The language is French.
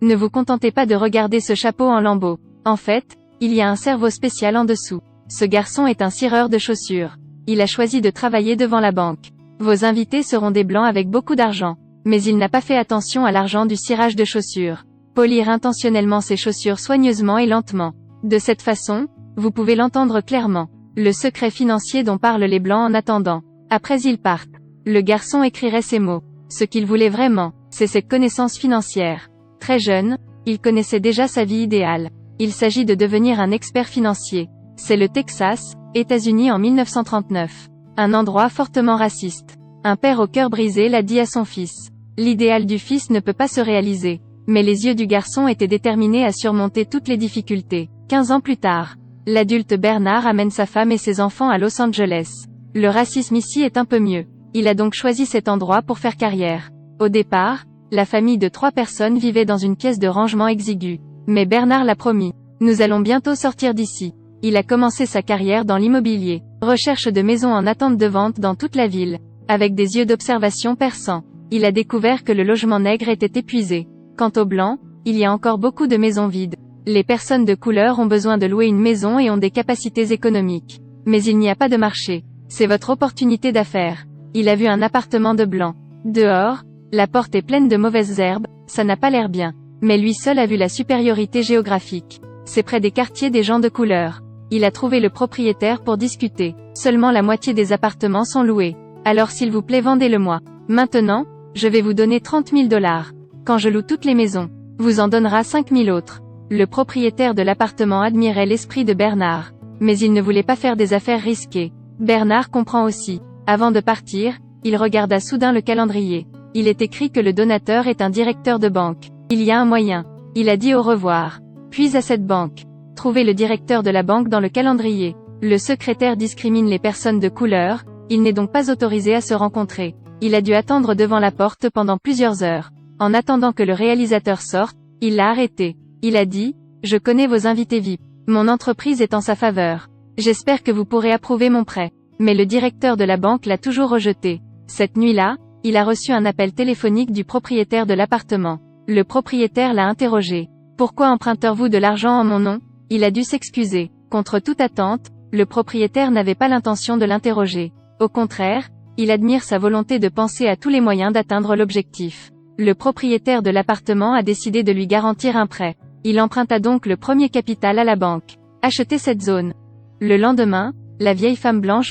Ne vous contentez pas de regarder ce chapeau en lambeaux. En fait, il y a un cerveau spécial en dessous. Ce garçon est un cireur de chaussures. Il a choisi de travailler devant la banque. Vos invités seront des blancs avec beaucoup d'argent. Mais il n'a pas fait attention à l'argent du cirage de chaussures. Polir intentionnellement ses chaussures soigneusement et lentement. De cette façon, vous pouvez l'entendre clairement. Le secret financier dont parlent les blancs en attendant. Après ils partent. Le garçon écrirait ces mots. Ce qu'il voulait vraiment, c'est cette connaissance financière. Très jeune, il connaissait déjà sa vie idéale. Il s'agit de devenir un expert financier. C'est le Texas, États-Unis en 1939. Un endroit fortement raciste. Un père au cœur brisé l'a dit à son fils. L'idéal du fils ne peut pas se réaliser. Mais les yeux du garçon étaient déterminés à surmonter toutes les difficultés. 15 ans plus tard, l'adulte Bernard amène sa femme et ses enfants à Los Angeles. Le racisme ici est un peu mieux. Il a donc choisi cet endroit pour faire carrière. Au départ, la famille de 3 personnes vivait dans une pièce de rangement exiguë. Mais Bernard l'a promis. Nous allons bientôt sortir d'ici. Il a commencé sa carrière dans l'immobilier. Recherche de maisons en attente de vente dans toute la ville. Avec des yeux d'observation perçants. Il a découvert que le logement nègre était épuisé. Quant aux blancs, il y a encore beaucoup de maisons vides. Les personnes de couleur ont besoin de louer une maison et ont des capacités économiques. Mais il n'y a pas de marché. C'est votre opportunité d'affaires. Il a vu un appartement de blanc. Dehors, la porte est pleine de mauvaises herbes, ça n'a pas l'air bien. Mais lui seul a vu la supériorité géographique. C'est près des quartiers des gens de couleur. Il a trouvé le propriétaire pour discuter. Seulement la moitié des appartements sont loués. Alors s'il vous plaît vendez-le-moi. Maintenant, je vais vous donner 30 000 $. Quand je loue toutes les maisons, vous en donnera 5 000 autres. Le propriétaire de l'appartement admirait l'esprit de Bernard. Mais il ne voulait pas faire des affaires risquées. Bernard comprend aussi. Avant de partir, il regarda soudain le calendrier. Il est écrit que le donateur est un directeur de banque. Il y a un moyen. Il a dit au revoir. Puis à cette banque. Trouvez le directeur de la banque dans le calendrier. Le secrétaire discrimine les personnes de couleur, il n'est donc pas autorisé à se rencontrer. Il a dû attendre devant la porte pendant plusieurs heures. En attendant que le réalisateur sorte, il l'a arrêté. Il a dit, « Je connais vos invités VIP. Mon entreprise est en sa faveur. J'espère que vous pourrez approuver mon prêt. » Mais le directeur de la banque l'a toujours rejeté. Cette nuit-là, il a reçu un appel téléphonique du propriétaire de l'appartement. Le propriétaire l'a interrogé. « Pourquoi emprunterez-vous de l'argent en mon nom ?» Il a dû s'excuser. Contre toute attente, le propriétaire n'avait pas l'intention de l'interroger. Au contraire, il admire sa volonté de penser à tous les moyens d'atteindre l'objectif. Le propriétaire de l'appartement a décidé de lui garantir un prêt. Il emprunta donc le premier capital à la banque. Achetez cette zone. Le lendemain, la vieille femme blanche